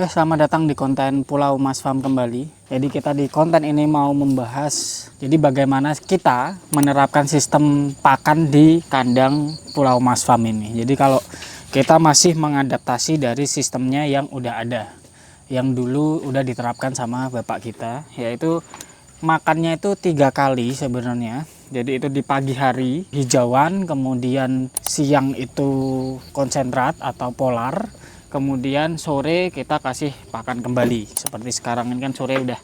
Oke, selamat datang di konten Pulau Mas Farm kembali. Jadi kita di konten ini mau membahas jadi bagaimana kita menerapkan sistem pakan di kandang Pulau Mas Farm ini. Jadi kalau kita masih mengadaptasi dari sistemnya yang udah ada, yang dulu udah diterapkan sama bapak kita, yaitu makannya itu 3 kali sebenarnya. Jadi itu di pagi hari hijauan, kemudian siang itu konsentrat atau polar, kemudian sore kita kasih pakan kembali. Seperti sekarang ini kan sore udah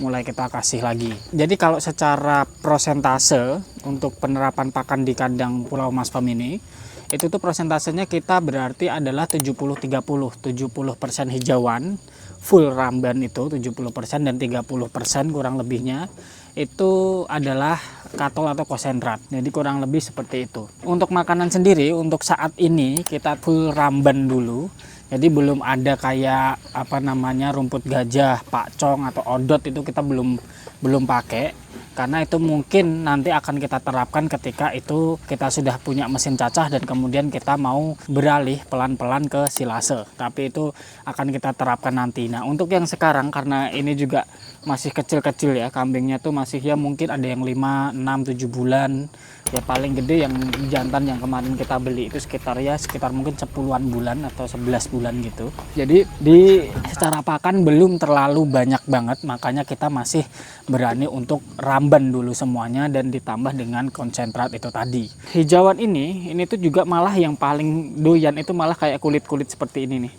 mulai kita kasih lagi. Jadi kalau secara prosentase untuk penerapan pakan di kandang Pulau Mas Farm ini, itu tuh prosentasenya kita berarti adalah 70-30. 70% hijauan full ramban itu 70% dan 30% kurang lebihnya itu adalah katol atau konsentrat. Jadi kurang lebih seperti itu. Untuk makanan sendiri untuk saat ini kita full ramban dulu. Jadi belum ada kayak rumput gajah, pakcong atau odot, itu kita belum pakai, karena itu mungkin nanti akan kita terapkan ketika itu kita sudah punya mesin cacah dan kemudian kita mau beralih pelan-pelan ke silase, tapi itu akan kita terapkan nanti. Nah, untuk yang sekarang karena ini juga masih kecil-kecil ya, kambingnya tuh masih ya mungkin ada yang 5, 6, 7 bulan. Ya paling gede yang jantan yang kemarin kita beli itu sekitar mungkin 10-an bulan atau 11 bulan gitu. Jadi di secara pakan belum terlalu banyak banget, makanya kita masih berani untuk ramban dulu semuanya dan ditambah dengan konsentrat itu tadi. Hijauan ini tuh juga malah yang paling doyan itu malah kayak kulit-kulit seperti ini nih.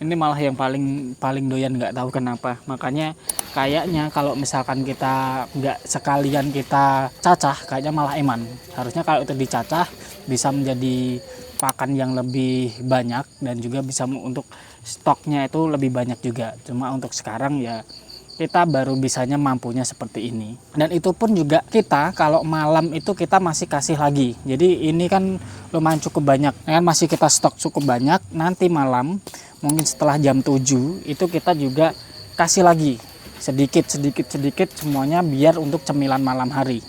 Ini malah yang paling doyan, nggak tahu kenapa. Makanya kayaknya kalau misalkan kita nggak sekalian kita cacah, kayaknya malah eman. Harusnya kalau itu dicacah bisa menjadi pakan yang lebih banyak dan juga bisa untuk stoknya itu lebih banyak juga. Cuma untuk sekarang ya kita baru bisanya mampunya seperti ini. Dan itu pun juga kita kalau malam itu kita masih kasih lagi. Jadi ini kan lumayan cukup banyak. Kan masih kita stok cukup banyak. Nanti malam mungkin setelah jam 7 itu kita juga kasih lagi sedikit semuanya biar untuk cemilan malam hari.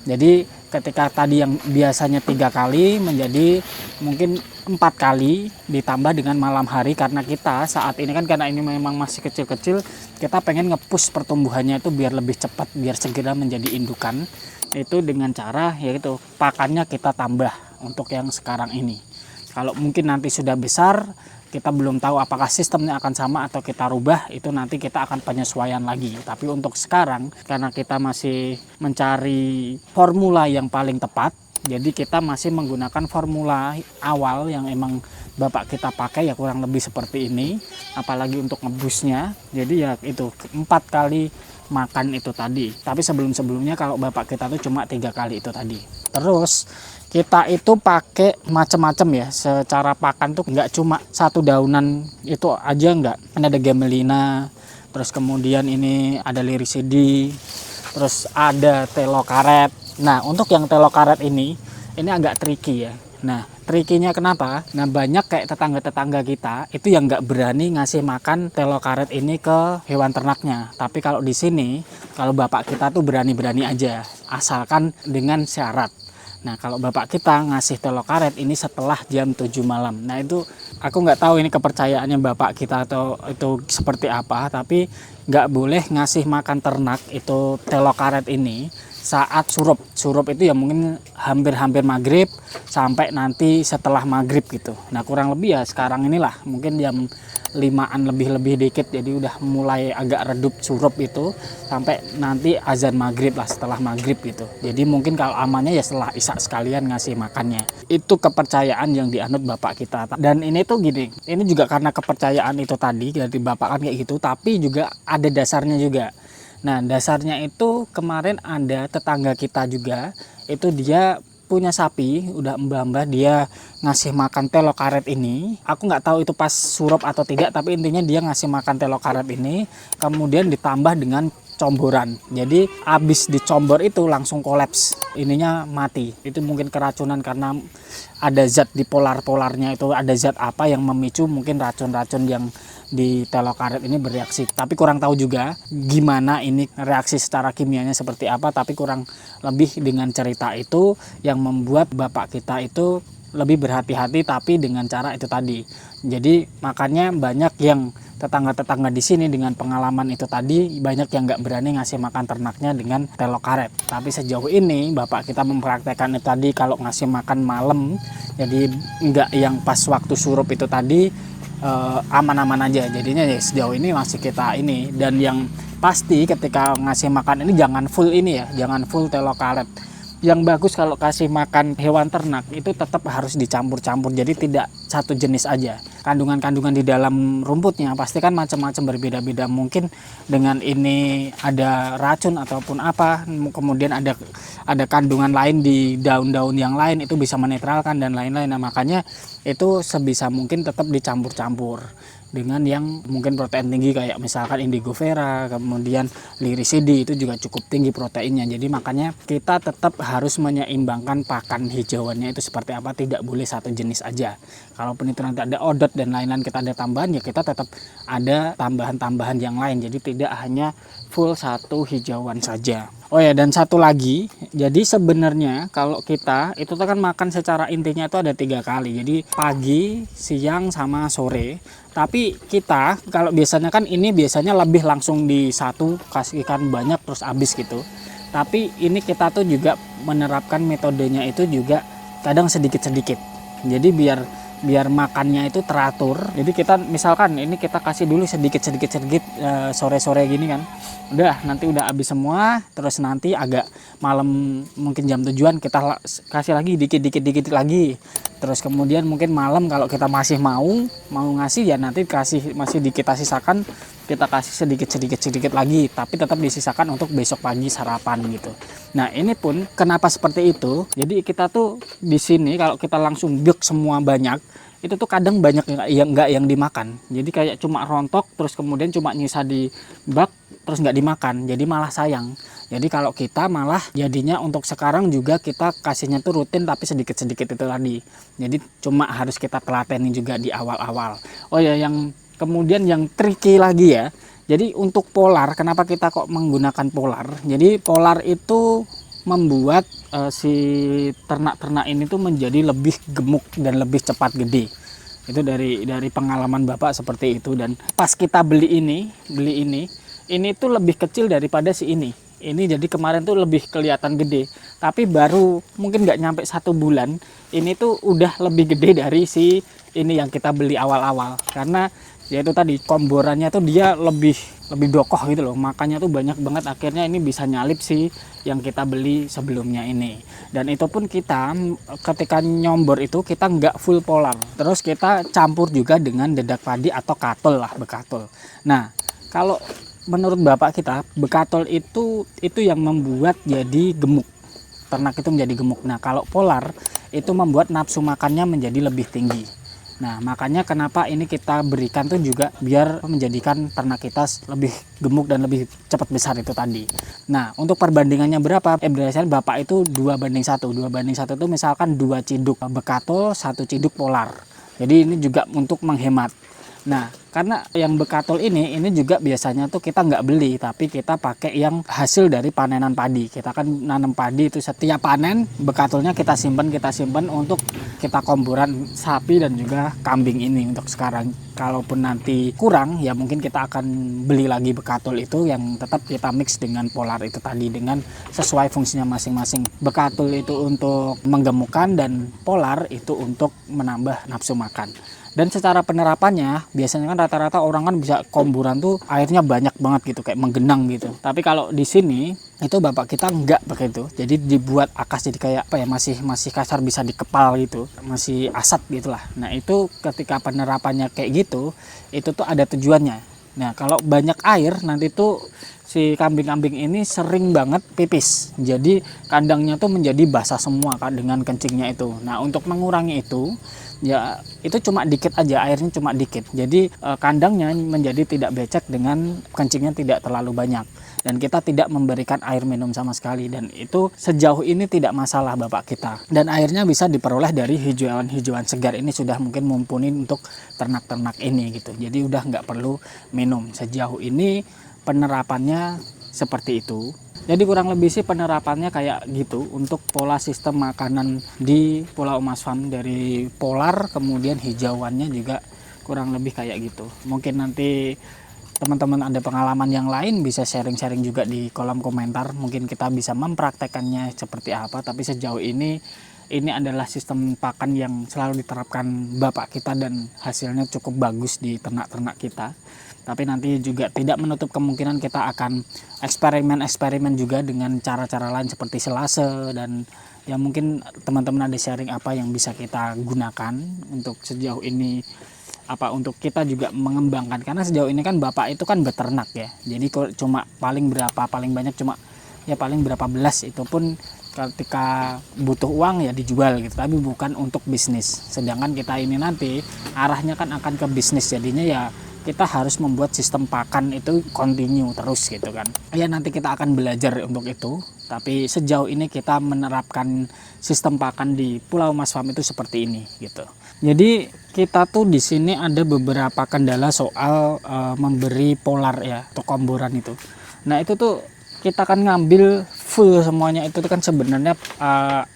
Jadi ketika tadi yang biasanya 3 kali menjadi mungkin 4 kali ditambah dengan malam hari, karena kita saat ini kan karena ini memang masih kecil-kecil, kita pengen nge-push pertumbuhannya itu biar lebih cepat, biar segera menjadi indukan. Itu dengan cara yaitu pakannya kita tambah untuk yang sekarang ini. Kalau mungkin nanti sudah besar, kita belum tahu apakah sistemnya akan sama atau kita rubah, itu nanti kita akan penyesuaian lagi. Tapi untuk sekarang karena kita masih mencari formula yang paling tepat, jadi kita masih menggunakan formula awal yang emang bapak kita pakai ya, kurang lebih seperti ini. Apalagi untuk ngebusnya, jadi ya itu 4 kali makan itu tadi. Tapi sebelumnya kalau bapak kita tuh cuma 3 kali itu tadi. Terus kita itu pakai macam-macam ya, secara pakan tuh nggak cuma satu daunan itu aja, nggak. Ada Gemelina, terus kemudian ini ada Liricidi, terus ada telo karet. Nah, untuk yang telo karet ini agak tricky ya. Nah, trikinya kenapa? Nah, banyak kayak tetangga-tetangga kita itu yang nggak berani ngasih makan telo karet ini ke hewan ternaknya. Tapi kalau di sini, kalau bapak kita tuh berani-berani aja, asalkan dengan syarat. Nah, kalau bapak kita ngasih telo karet ini setelah jam 7 malam. Nah, itu aku nggak tahu ini kepercayaannya bapak kita atau itu seperti apa, tapi nggak boleh ngasih makan ternak itu telo karet ini saat surup itu ya mungkin hampir maghrib sampai nanti setelah maghrib gitu. Nah, kurang lebih ya sekarang inilah mungkin jam 5-an lebih dikit, jadi udah mulai agak redup surup itu sampai nanti azan maghrib lah, setelah maghrib gitu. Jadi mungkin kalau amannya ya setelah isya sekalian ngasih makannya. Itu kepercayaan yang dianut bapak kita. Dan ini tuh gini, ini juga karena kepercayaan itu tadi dari bapak kan kayak gitu, tapi juga ada dasarnya juga. Nah, dasarnya itu kemarin ada tetangga kita juga, itu dia punya sapi, udah mbah-mbah dia ngasih makan telo karet ini. Aku nggak tahu itu pas surup atau tidak, tapi intinya dia ngasih makan telo karet ini, kemudian ditambah dengan comboran. Jadi habis dicombor itu langsung kolaps, ininya mati. Itu mungkin keracunan karena ada zat di polarnya itu, ada zat apa yang memicu mungkin racun-racun yang di telo karet ini bereaksi. Tapi kurang tahu juga gimana ini reaksi secara kimianya seperti apa, tapi kurang lebih dengan cerita itu yang membuat bapak kita itu lebih berhati-hati, tapi dengan cara itu tadi. Jadi makanya banyak yang tetangga-tetangga di sini dengan pengalaman itu tadi, banyak yang nggak berani ngasih makan ternaknya dengan telok karet. Tapi sejauh ini bapak kita mempraktekkan itu tadi, kalau ngasih makan malam, jadi nggak yang pas waktu surup itu tadi, aman-aman aja. Jadinya ya sejauh ini masih kita ini. Dan yang pasti ketika ngasih makan ini jangan full ini ya, jangan full telok karet. Yang bagus kalau kasih makan hewan ternak itu tetap harus dicampur-campur, jadi tidak satu jenis aja. Kandungan-kandungan di dalam rumputnya pasti kan macam-macam, berbeda-beda. Mungkin dengan ini ada racun ataupun apa, kemudian ada kandungan lain di daun-daun yang lain, itu bisa menetralkan dan lain-lain. Nah makanya itu sebisa mungkin tetap dicampur-campur dengan yang mungkin protein tinggi, kayak misalkan indigo vera, kemudian liricidi, itu juga cukup tinggi proteinnya. Jadi makanya kita tetap harus menyeimbangkan pakan hijauannya itu seperti apa, tidak boleh satu jenis aja. Kalaupun itu nanti ada odot dan lain-lain, kita ada tambahan, ya kita tetap ada tambahan-tambahan yang lain. Jadi tidak hanya full satu hijauan saja. Oh ya, dan satu lagi, jadi sebenarnya kalau kita itu kan makan secara intinya itu ada 3 kali. Jadi pagi, siang, sama sore. Tapi kita kalau biasanya kan ini biasanya lebih langsung di satu, kasihkan banyak terus habis gitu. Tapi ini kita tuh juga menerapkan metodenya itu juga kadang sedikit-sedikit. Jadi biar makannya itu teratur. Jadi kita misalkan ini kita kasih dulu sedikit sore-sore gini kan. Udah, nanti udah habis semua, terus nanti agak malam mungkin jam tujuan kita kasih lagi dikit lagi. Terus kemudian mungkin malam kalau kita masih mau ngasih, ya nanti masih kita sisakan, kita kasih sedikit lagi, tapi tetap disisakan untuk besok pagi sarapan gitu. Nah ini pun kenapa seperti itu, jadi kita tuh di sini kalau kita langsung biok semua banyak, itu tuh kadang banyak yang dimakan. Jadi kayak cuma rontok, terus kemudian cuma nyisa di bak, terus nggak dimakan, jadi malah sayang. Jadi kalau kita malah jadinya untuk sekarang juga kita kasihnya tuh rutin, tapi sedikit-sedikit itu tadi. Jadi cuma harus kita telateni juga di awal-awal. Oh ya, yang kemudian yang tricky lagi ya. Jadi untuk polar, kenapa kita kok menggunakan polar? Jadi polar itu membuat si ternak-ternak ini tuh menjadi lebih gemuk dan lebih cepat gede. Itu dari pengalaman bapak seperti itu. Dan pas kita beli ini tuh lebih kecil daripada si ini. Ini jadi kemarin tuh lebih kelihatan gede, tapi baru mungkin nggak nyampe 1 bulan ini tuh udah lebih gede dari si ini yang kita beli awal-awal. Karena ya itu tadi komborannya tuh dia lebih dokoh gitu loh, makanya tuh banyak banget, akhirnya ini bisa nyalip si yang kita beli sebelumnya ini. Dan itu pun kita ketika nyombor itu kita nggak full polar, terus kita campur juga dengan dedak padi atau katol lah, bekatol. Nah kalau menurut bapak kita, bekatol itu yang membuat jadi gemuk, ternak itu menjadi gemuk. Nah kalau polar itu membuat nafsu makannya menjadi lebih tinggi. Nah makanya kenapa ini kita berikan tuh juga biar menjadikan ternak kita lebih gemuk dan lebih cepat besar itu tadi. Nah untuk perbandingannya berapa? Berdasarkan bapak itu 2:1. 2:1 itu misalkan 2 ciduk bekatol, 1 ciduk polar. Jadi ini juga untuk menghemat. Nah karena yang bekatol ini juga biasanya tuh kita nggak beli, tapi kita pakai yang hasil dari panenan padi. Kita kan nanam padi itu setiap panen bekatolnya kita simpan untuk kita komboran sapi dan juga kambing ini untuk sekarang. Kalaupun nanti kurang ya mungkin kita akan beli lagi bekatol itu yang tetap kita mix dengan polar itu tadi, dengan sesuai fungsinya masing-masing. Bekatol itu untuk menggemukkan dan polar itu untuk menambah nafsu makan. Dan secara penerapannya biasanya kan rata-rata orang kan bisa komboran tuh airnya banyak banget gitu, kayak menggenang gitu. Tapi kalau di sini itu bapak kita enggak begitu. Jadi dibuat akas, jadi kayak apa ya, masih kasar, bisa dikepal gitu, masih asat gitulah. Nah itu ketika penerapannya kayak gitu, itu tuh ada tujuannya. Nah kalau banyak air nanti tuh si kambing-kambing ini sering banget pipis. Jadi kandangnya tuh menjadi basah semua kan dengan kencingnya itu. Nah untuk mengurangi itu ya itu cuma dikit aja, airnya cuma dikit. Jadi kandangnya menjadi tidak becek dengan kencingnya tidak terlalu banyak. Dan kita tidak memberikan air minum sama sekali. Dan itu sejauh ini tidak masalah bapak kita. Dan airnya bisa diperoleh dari hijauan-hijauan segar. Ini sudah mungkin mumpuni untuk ternak-ternak ini gitu. Jadi udah nggak perlu minum. Sejauh ini penerapannya seperti itu. Jadi kurang lebih sih penerapannya kayak gitu untuk pola sistem makanan di Pulau Mas Farm, dari polar kemudian hijauannya juga kurang lebih kayak gitu. Mungkin nanti teman-teman ada pengalaman yang lain bisa sharing-sharing juga di kolom komentar, mungkin kita bisa mempraktekannya seperti apa. Tapi sejauh ini adalah sistem pakan yang selalu diterapkan bapak kita dan hasilnya cukup bagus di ternak-ternak kita. Tapi nanti juga tidak menutup kemungkinan kita akan eksperimen-eksperimen juga dengan cara-cara lain seperti selase, dan ya mungkin teman-teman ada sharing apa yang bisa kita gunakan untuk sejauh ini, apa untuk kita juga mengembangkan. Karena sejauh ini kan bapak itu kan beternak ya, jadi cuma paling banyak cuma ya paling berapa belas, itu pun ketika butuh uang ya dijual gitu, tapi bukan untuk bisnis. Sedangkan kita ini nanti arahnya kan akan ke bisnis, jadinya ya kita harus membuat sistem pakan itu continue terus gitu kan. Ya nanti kita akan belajar untuk itu, tapi sejauh ini kita menerapkan sistem pakan di Pulau Mas Farm itu seperti ini gitu. Jadi kita tuh di sini ada beberapa kendala soal memberi polar ya atau komboran itu. Nah itu tuh kita kan ngambil full semuanya, itu kan sebenarnya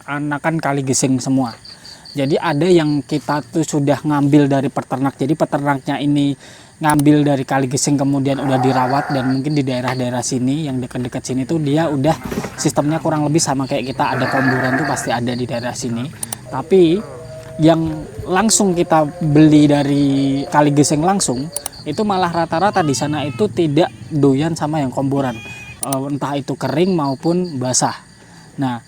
anakan kali gesing semua. Jadi ada yang kita tuh sudah ngambil dari peternak, jadi peternaknya ini ngambil dari kali gesing kemudian udah dirawat, dan mungkin di daerah-daerah sini yang dekat-dekat sini tuh dia udah sistemnya kurang lebih sama kayak kita, ada komboran tuh pasti ada di daerah sini. Tapi yang langsung kita beli dari kali gesing langsung itu malah rata-rata di sana itu tidak doyan sama yang komboran, entah itu kering maupun basah. Nah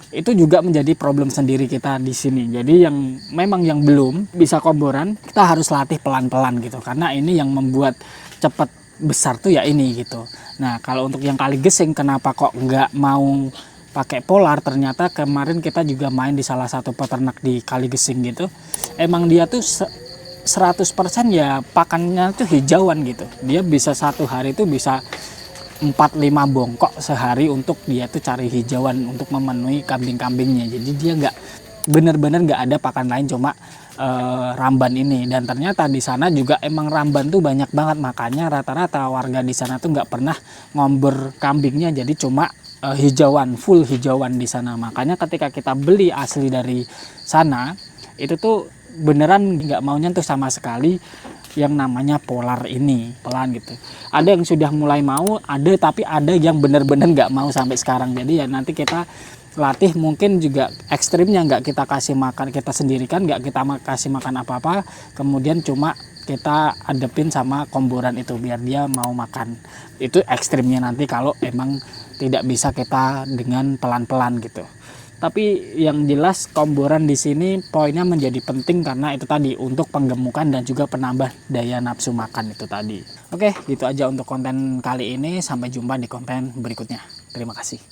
itu juga menjadi problem sendiri kita di sini. Jadi yang memang yang belum bisa komboran kita harus latih pelan-pelan gitu, karena ini yang membuat cepat besar tuh ya ini gitu. Nah kalau untuk yang kali gesing kenapa kok nggak mau pakai polar, ternyata kemarin kita juga main di salah satu peternak di kali gesing gitu, emang dia tuh 100% ya pakannya tuh hijauan gitu. Dia bisa satu hari itu bisa 4-5 bongkok sehari untuk dia tuh cari hijauan untuk memenuhi kambing-kambingnya. Jadi dia nggak bener-bener nggak ada pakan lain, cuma ramban ini. Dan ternyata di sana juga emang ramban tuh banyak banget, makanya rata-rata warga di sana tuh nggak pernah ngombor kambingnya, jadi cuma hijauan, full hijauan di sana. Makanya ketika kita beli asli dari sana itu tuh beneran nggak maunya tuh sama sekali yang namanya polar ini, pelan gitu. Ada yang sudah mulai mau, ada, tapi ada yang bener-bener nggak mau sampai sekarang. Jadi ya nanti kita latih, mungkin juga ekstrimnya nggak kita kasih makan, kita sendirikan nggak kita kasih makan apa-apa, kemudian cuma kita adepin sama komboran itu biar dia mau makan. Itu ekstrimnya nanti kalau emang tidak bisa kita dengan pelan-pelan gitu. Tapi yang jelas komboran di sini poinnya menjadi penting karena itu tadi untuk penggemukan dan juga penambah daya nafsu makan itu tadi. Oke, gitu aja untuk konten kali ini. Sampai jumpa di konten berikutnya. Terima kasih.